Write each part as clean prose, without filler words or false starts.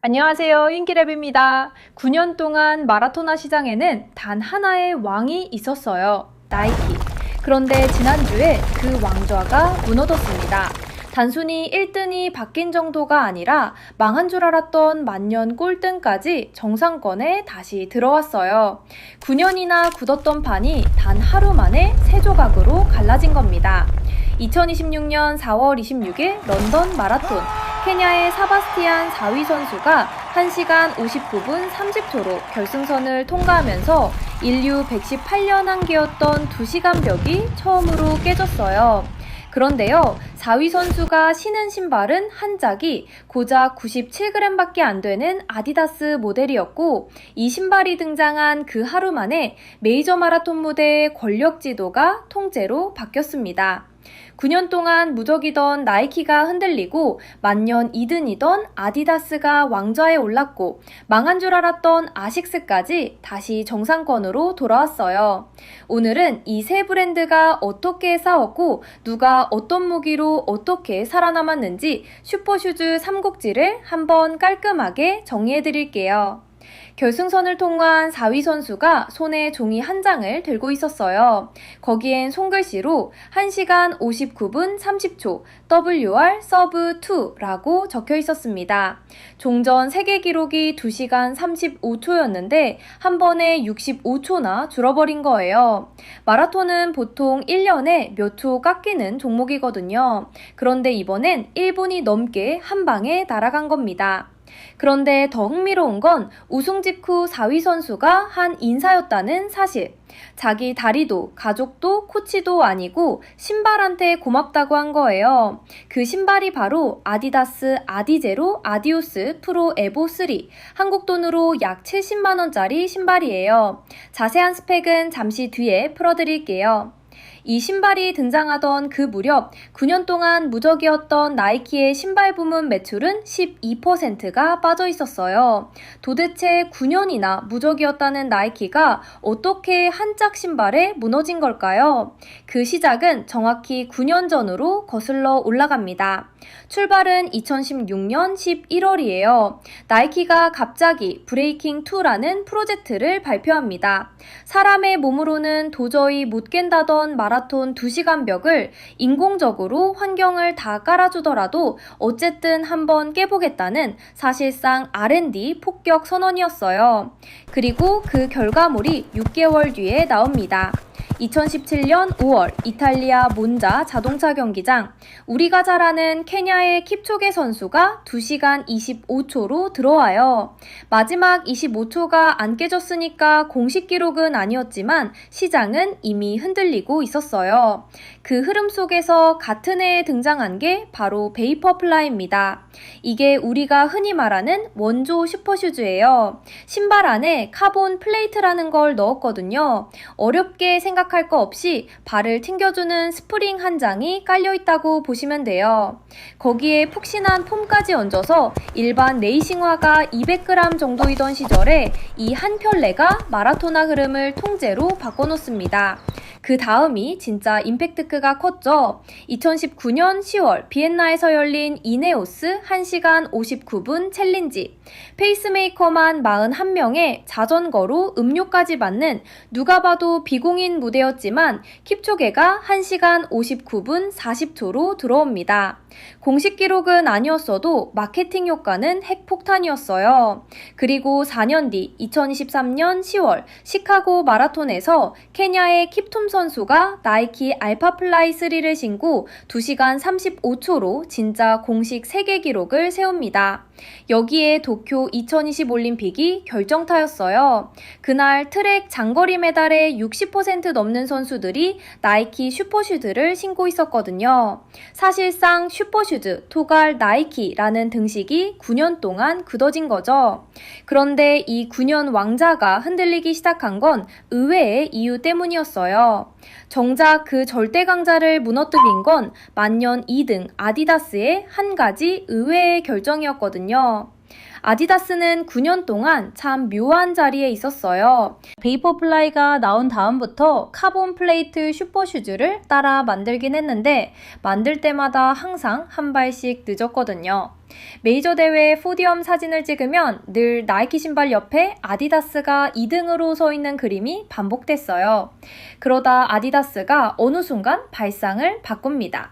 안녕하세요. 흰기랩입니다. 9년 동안 마라토나 시장에는 단 하나의 왕이 있었어요. 나이키. 그런데 지난주에 그 왕좌가 무너졌습니다. 단순히 1등이 바뀐 정도가 아니라 망한 줄 알았던 만년 꼴등까지 정상권에 다시 들어왔어요. 9년이나 굳었던 판이 단 하루 만에 세 조각으로 갈라진 겁니다. 2026년 4월 26일 런던 마라톤. 케냐의 사바스티안 4위 선수가 1시간 59분 30초로 결승선을 통과하면서 인류 118년 한계였던 2시간 벽이 처음으로 깨졌어요. 그런데요, 4위 선수가 신은 신발은 한 짝이 고작 97g밖에 안 되는 아디다스 모델이었고, 이 신발이 등장한 그 하루 만에 메이저 마라톤 무대의 권력 지도가 통째로 바뀌었습니다. 9년 동안 무적이던 나이키가 흔들리고 만년 2등이던 아디다스가 왕좌에 올랐고 망한 줄 알았던 아식스까지 다시 정상권으로 돌아왔어요. 오늘은 이 세 브랜드가 어떻게 싸웠고 누가 어떤 무기로 어떻게 살아남았는지 슈퍼슈즈 삼국지를 한번 깔끔하게 정리해드릴게요. 결승선을 통과한 4위 선수가 손에 종이 한 장을 들고 있었어요. 거기엔 손글씨로 1시간 59분 30초 WR 서브 2라고 적혀 있었습니다. 종전 세계 기록이 2시간 35초였는데 한 번에 65초나 줄어버린 거예요. 마라톤은 보통 1년에 몇 초 깎이는 종목이거든요. 그런데 이번엔 1분이 넘게 한 방에 날아간 겁니다. 그런데 더 흥미로운 건 우승 직후 4위 선수가 한 인사였다는 사실. 자기 다리도 가족도 코치도 아니고 신발한테 고맙다고 한 거예요. 그 신발이 바로 아디다스 아디제로 아디오스 프로 에보 3. 한국 돈으로 약 70만원짜리 신발이에요. 자세한 스펙은 잠시 뒤에 풀어드릴게요. 이 신발이 등장하던 그 무렵 9년 동안 무적이었던 나이키의 신발 부문 매출은 12%가 빠져 있었어요. 도대체 9년이나 무적이었다는 나이키가 어떻게 한 짝 신발에 무너진 걸까요? 그 시작은 정확히 9년 전으로 거슬러 올라갑니다. 출발은 2016년 11월이에요. 나이키가 갑자기 브레이킹2라는 프로젝트를 발표합니다. 사람의 몸으로는 도저히 못 깬다던 마라톤 2시간 벽을 인공적으로 환경을 다 깔아주더라도 어쨌든 한번 깨보겠다는 사실상 R&D 폭격 선언이었어요. 그리고 그 결과물이 6개월 뒤에 나옵니다. 2017년 5월 이탈리아 몬자 자동차 경기장. 우리가 잘 아는 케냐의 킵초게 선수가 2시간 25초로 들어와요. 마지막 25초가 안 깨졌으니까 공식 기록은 아니었지만 시장은 이미 흔들리고 있었어요. 그 흐름 속에서 같은 해에 등장한 게 바로 베이퍼플라이입니다. 이게 우리가 흔히 말하는 원조 슈퍼슈즈예요. 신발 안에 카본 플레이트라는 걸 넣었거든요. 어렵게 생각할 거 없이 발을 튕겨주는 스프링 한 장이 깔려있다고 보시면 돼요. 거기에 푹신한 폼까지 얹어서 일반 레이싱화가 200g 정도이던 시절에 이 한 켤레가 마라토나 흐름을 통째로 바꿔놓습니다. 그 다음이 진짜 임팩트가 컸죠. 2019년 10월 비엔나에서 열린 이네오스 1시간 59분 챌린지. 페이스메이커만 41명의 자전거로 음료까지 받는 누가 봐도 비공인 무대였지만 킵초게가 1시간 59분 40초로 들어옵니다. 공식 기록은 아니었어도 마케팅 효과는 핵폭탄이었어요. 그리고 4년 뒤 2023년 10월 시카고 마라톤에서 케냐의 킵톰 선수가 나이키 알파플라이 3를 신고 2시간 35초로 진짜 공식 세계 기록을 세웁니다. 여기에 도쿄 2020 올림픽이 결정타였어요. 그날 트랙 장거리 메달의 60% 넘는 선수들이 나이키 슈퍼슈즈를 신고 있었거든요. 사실상 슈퍼슈즈, 토갈 나이키라는 등식이 9년 동안 굳어진 거죠. 그런데 이 9년 왕자가 흔들리기 시작한 건 의외의 이유 때문이었어요. 정작 그 절대 강자를 무너뜨린 건 만년 2등 아디다스의 한 가지 의외의 결정이었거든요. 아디다스는 9년 동안 참 묘한 자리에 있었어요. 베이퍼플라이가 나온 다음부터 카본 플레이트 슈퍼슈즈를 따라 만들긴 했는데 만들 때마다 항상 한 발씩 늦었거든요. 메이저 대회 포디엄 사진을 찍으면 늘 나이키 신발 옆에 아디다스가 2등으로 서 있는 그림이 반복됐어요. 그러다 아디다스가 어느 순간 발상을 바꿉니다.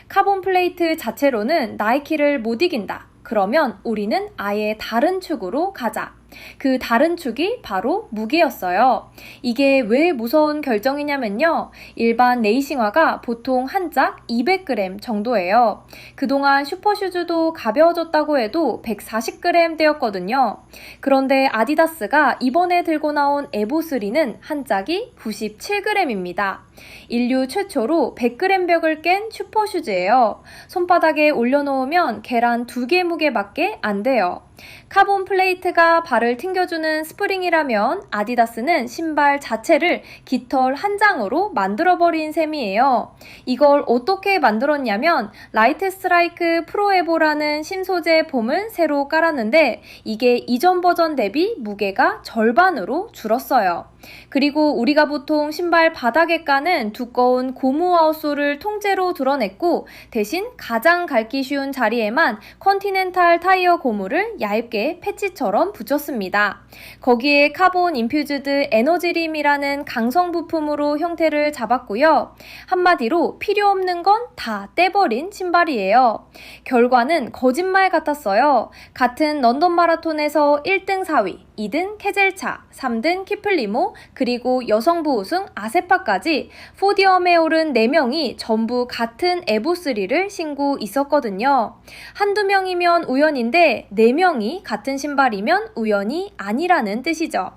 카본 플레이트 자체로는 나이키를 못 이긴다. 그러면 우리는 아예 다른 축으로 가자. 그 다른 축이 바로 무게였어요. 이게 왜 무서운 결정이냐면요. 일반 레이싱화가 보통 한 짝 200g 정도예요. 그동안 슈퍼슈즈도 가벼워졌다고 해도 140g 대였거든요. 그런데 아디다스가 이번에 들고 나온 에보3는 한 짝이 97g입니다. 인류 최초로 100g 벽을 깬 슈퍼슈즈예요. 손바닥에 올려놓으면 계란 2개 무게밖에 안 돼요. 카본 플레이트가 발을 튕겨주는 스프링이라면 아디다스는 신발 자체를 깃털 한 장으로 만들어버린 셈이에요. 이걸 어떻게 만들었냐면 라이트 스트라이크 프로 에보라는 신소재 폼을 새로 깔았는데 이게 이전 버전 대비 무게가 절반으로 줄었어요. 그리고 우리가 보통 신발 바닥에 까는 두꺼운 고무 아웃솔을 통째로 드러냈고 대신 가장 갈기 쉬운 자리에만 컨티넨탈 타이어 고무를 얇게 패치처럼 붙였습니다. 거기에 카본 인퓨즈드 에너지림이라는 강성 부품으로 형태를 잡았고요. 한마디로 필요 없는 건 다 떼버린 신발이에요. 결과는 거짓말 같았어요. 같은 런던 마라톤에서 1등 4위, 2등 케젤차, 3등 키플리모, 그리고 여성부 우승 아세파까지 포디엄에 오른 4명이 전부 같은 에보3를 신고 있었거든요. 한두 명이면 우연인데 4명이 같은 신발이면 우연이 아니라는 뜻이죠.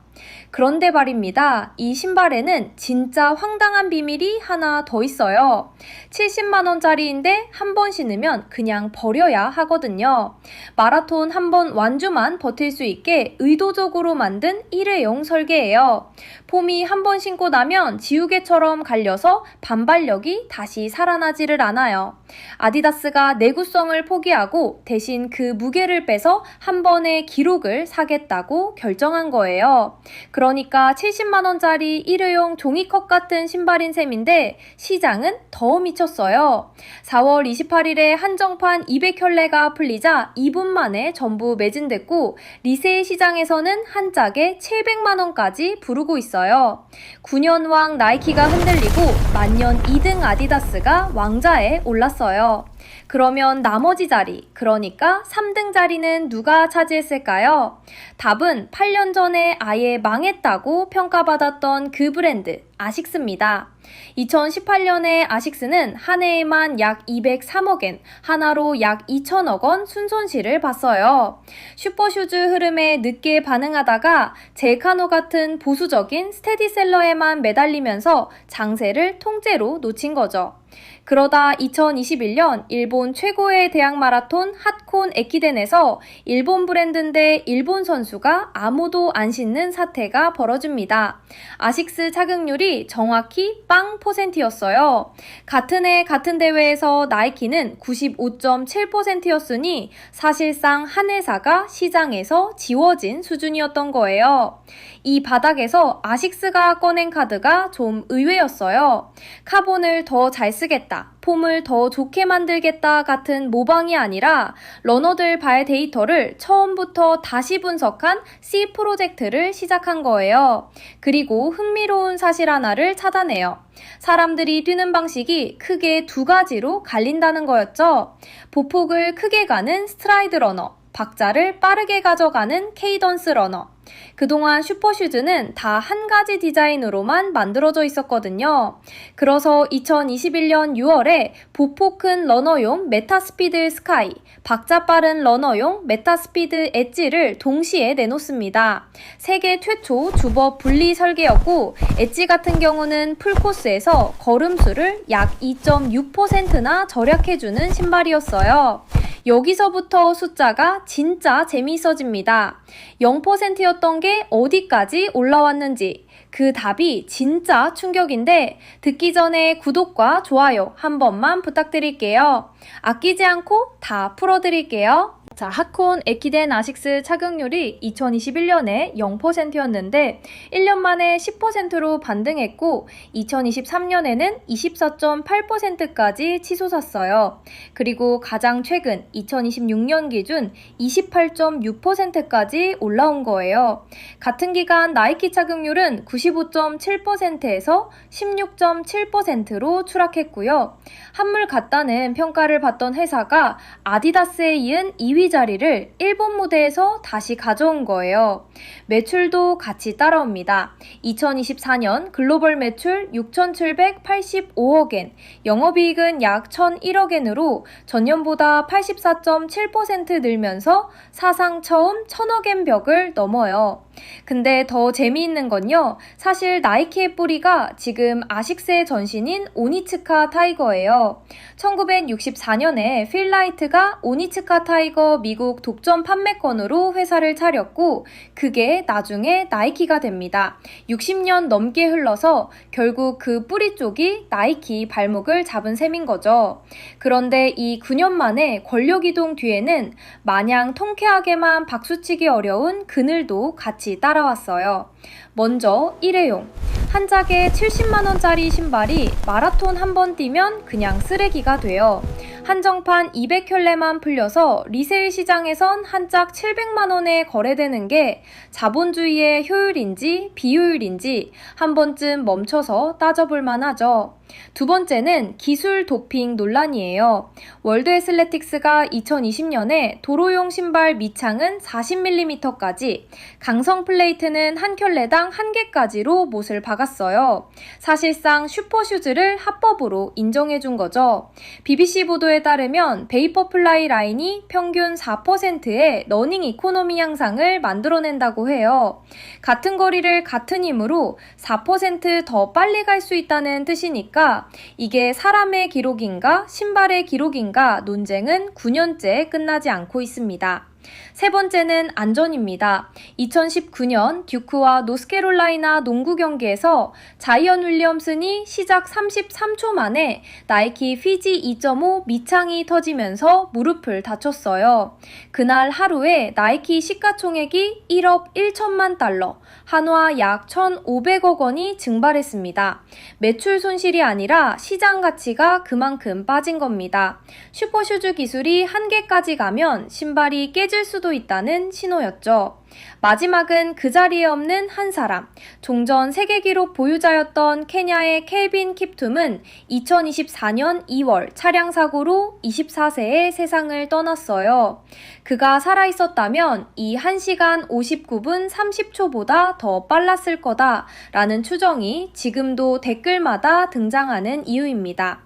그런데 말입니다. 이 신발에는 진짜 황당한 비밀이 하나 더 있어요. 70만원짜리인데 한 번 신으면 그냥 버려야 하거든요. 마라톤 한 번 완주만 버틸 수 있게 의도적으로 만든 일회용 설계예요. 폼이 한 번 신고 나면 지우개처럼 갈려서 반발력이 다시 살아나지를 않아요. 아디다스가 내구성을 포기하고 대신 그 무게를 빼서 한 번의 기록을 사겠다고 결정한 거예요. 그러니까 70만원짜리 일회용 종이컵 같은 신발인 셈인데 시장은 더 미쳤어요. 4월 28일에 한정판 200켤레가 풀리자 2분 만에 전부 매진됐고 리세일 시장에서는 한 짝에 700만원까지 부르고 있어요. 9년왕 나이키가 흔들리고 만년 2등 아디다스가 왕좌에 올랐어요. 그러면 나머지 자리, 그러니까 3등 자리는 누가 차지했을까요? 답은 8년 전에 아예 망했다고 평가받았던 그 브랜드, 아식스입니다. 2018년에 아식스는 한 해에만 약 203억엔, 하나로 약 2천억 원 순손실을 봤어요. 슈퍼슈즈 흐름에 늦게 반응하다가 젤카노 같은 보수적인 스테디셀러에만 매달리면서 장세를 통째로 놓친 거죠. 그러다 2021년 일본 최고의 대학 마라톤 핫콘 에키덴에서 일본 브랜드인데 일본 선수가 아무도 안 신는 사태가 벌어집니다. 아식스 착용률이 정확히 0%였어요. 같은 해 같은 대회에서 나이키는 95.7%였으니 사실상 한 회사가 시장에서 지워진 수준이었던 거예요. 이 바닥에서 아식스가 꺼낸 카드가 좀 의외였어요. 카본을 더 잘 쓰겠다, 폼을 더 좋게 만들겠다 같은 모방이 아니라 러너들 발 데이터를 처음부터 다시 분석한 C 프로젝트를 시작한 거예요. 그리고 흥미로운 사실 하나를 찾아내요. 사람들이 뛰는 방식이 크게 두 가지로 갈린다는 거였죠. 보폭을 크게 가는 스트라이드 러너, 박자를 빠르게 가져가는 케이던스 러너. 그동안 슈퍼슈즈는 다 한 가지 디자인으로만 만들어져 있었거든요. 그래서 2021년 6월에 보폭 큰 러너용 메타스피드 스카이, 박자 빠른 러너용 메타스피드 엣지를 동시에 내놓습니다. 세계 최초 주버 분리 설계였고 엣지 같은 경우는 풀코스에서 걸음수를 약 2.6%나 절약해주는 신발이었어요. 여기서부터 숫자가 진짜 재미있어집니다. 0%였던 게 어디까지 올라왔는지 그 답이 진짜 충격인데 듣기 전에 구독과 좋아요 한 번만 부탁드릴게요. 아끼지 않고 다 풀어드릴게요. 자, 하콘 에키덴 아식스 착용률이 2021년에 0%였는데 1년 만에 10%로 반등했고 2023년에는 24.8%까지 치솟았어요. 그리고 가장 최근 2026년 기준 28.6%까지 올라온 거예요. 같은 기간 나이키 착용률은 95.7%에서 16.7%로 추락했고요. 한물 같다는 평가를 받던 회사가 아디다스에 이은 2위 자리를 일본 무대에서 다시 가져온 거예요. 매출도 같이 따라옵니다. 2024년 글로벌 매출 6,785억엔, 영업이익은 약 1,001억엔으로 전년보다 84.7% 늘면서 사상 처음 1,000억엔 벽을 넘어요. 근데 더 재미있는 건요, 사실 나이키의 뿌리가 지금 아식스의 전신인 오니츠카 타이거예요. 1964년에 필라이트가 오니츠카 타이거 미국 독점 판매권으로 회사를 차렸고 그게 나중에 나이키가 됩니다. 60년 넘게 흘러서 결국 그 뿌리 쪽이 나이키 발목을 잡은 셈인 거죠. 그런데 이 9년 만에 권력 이동 뒤에는 마냥 통쾌하게만 박수치기 어려운 그늘도 같이 따라왔어요. 먼저 일회용. 한 짝에 70만원짜리 신발이 마라톤 한 번 뛰면 그냥 쓰레기가 돼요. 한정판 200켤레만 풀려서 리세일 시장에선 한 짝 700만원에 거래되는 게 자본주의의 효율인지 비효율인지 한 번쯤 멈춰서 따져볼 만하죠. 두 번째는 기술 도핑 논란이에요. 월드 애슬레틱스가 2020년에 도로용 신발 밑창은 40mm까지, 강성 플레이트는 한 켤레당 1개까지로 못을 박았어요. 사실상 슈퍼슈즈를 합법으로 인정해준 거죠. BBC 보도에 따르면 베이퍼플라이 라인이 평균 4%의 러닝 이코노미 향상을 만들어낸다고 해요. 같은 거리를 같은 힘으로 4% 더 빨리 갈 수 있다는 뜻이니까 이게 사람의 기록인가 신발의 기록인가 논쟁은 9년째 끝나지 않고 있습니다. 세 번째는 안전입니다. 2019년 듀크와 노스캐롤라이나 농구 경기에서 자이언 윌리엄슨이 시작 33초 만에 나이키 피지 2.5 밑창이 터지면서 무릎을 다쳤어요. 그날 하루에 나이키 시가총액이 1억 1천만 달러, 한화 약 1,500억 원이 증발했습니다. 매출 손실이 아니라 시장 가치가 그만큼 빠진 겁니다. 슈퍼슈즈 기술이 한계까지 가면 신발이 깨질 수도 있다는 신호였죠. 마지막은 그 자리에 없는 한 사람. 종전 세계 기록 보유자였던 케냐의 켈빈 킵툼은 2024년 2월 차량 사고로 24세에 세상을 떠났어요. 그가 살아있었다면 이 1시간 59분 30초보다 더 빨랐을 거다라는 추정이 지금도 댓글마다 등장하는 이유입니다.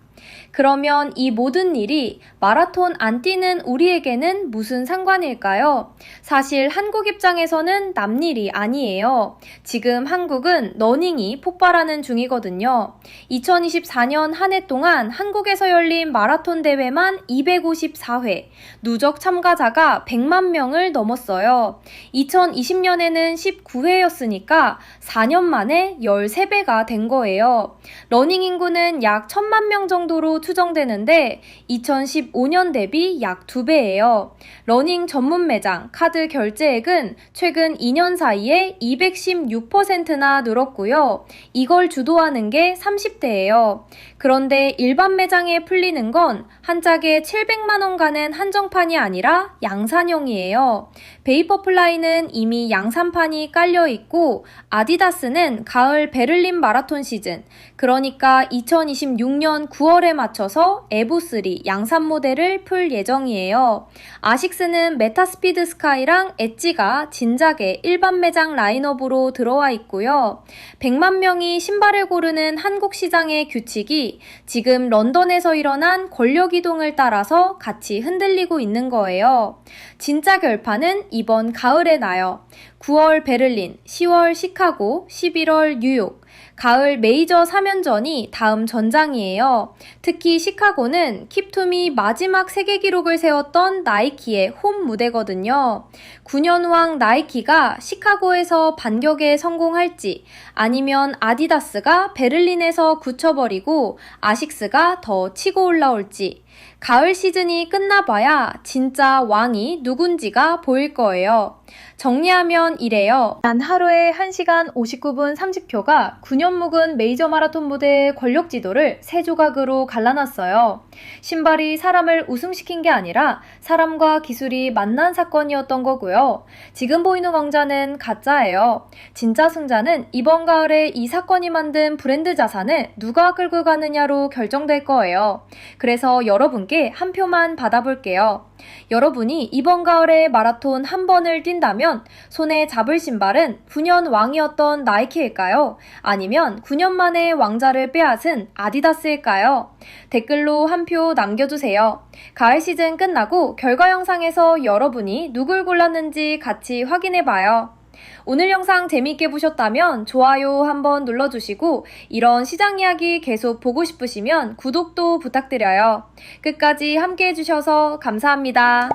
그러면 이 모든 일이 마라톤 안 뛰는 우리에게는 무슨 상관일까요? 사실 한국 입장에서는 남일이 아니에요. 지금 한국은 러닝이 폭발하는 중이거든요. 2024년 한 해 동안 한국에서 열린 마라톤 대회만 254회, 누적 참가자가 100만 명을 넘었어요. 2020년에는 19회였으니까 4년 만에 13배가 된 거예요. 러닝 인구는 약 1,000만 명 정도로 추정되는데 2015년 대비 약 2배예요. 러닝 전문 매장, 카드 결제액은 최근 2년 사이에 216%나 늘었고요. 이걸 주도하는 게 30대예요. 그런데 일반 매장에 풀리는 건 한 짝에 700만 원 가는 한정판이 아니라 양산형이에요. 베이퍼플라이는 이미 양산판이 깔려 있고 아디다스는 가을 베를린 마라톤 시즌, 그러니까 2026년 9월에 맞춰서 에보3 양산 모델을 풀 예정이에요. 아식스는 메타스피드 스카이랑 엣지가 진작에 일반 매장 라인업으로 들어와 있고요. 100만 명이 신발을 고르는 한국 시장의 규칙이 지금 런던에서 일어난 권력 이동을 따라서 같이 흔들리고 있는 거예요. 진짜 결판은 이번 가을에 나요. 9월 베를린, 10월 시카고, 11월 뉴욕. 가을 메이저 3연전이 다음 전장이에요. 특히 시카고는 킵툼이 마지막 세계 기록을 세웠던 나이키의 홈 무대거든요. 9년왕 나이키가 시카고에서 반격에 성공할지 아니면 아디다스가 베를린에서 굳혀버리고 아식스가 더 치고 올라올지 가을 시즌이 끝나봐야 진짜 왕이 누군지가 보일 거예요. 정리하면 이래요. 난 하루에 1시간 59분 30초가 9년 묵은 메이저 마라톤 무대의 권력 지도를 세 조각으로 갈라놨어요. 신발이 사람을 우승시킨 게 아니라 사람과 기술이 만난 사건이었던 거고요. 지금 보이는 왕자는 가짜예요. 진짜 승자는 이번 가을에 이 사건이 만든 브랜드 자산을 누가 끌고 가느냐로 결정될 거예요. 그래서 여러분께 한 표만 받아볼게요. 여러분이 이번 가을에 마라톤 한 번을 뛴다면 손에 잡을 신발은 9년 왕이었던 나이키일까요? 아니면 9년 만에 왕자를 빼앗은 아디다스일까요? 댓글로 한 표 남겨주세요. 가을 시즌 끝나고 결과 영상에서 여러분이 누굴 골랐는지 같이 확인해봐요. 오늘 영상 재미있게 보셨다면 좋아요 한번 눌러주시고 이런 시장 이야기 계속 보고 싶으시면 구독도 부탁드려요. 끝까지 함께 해주셔서 감사합니다.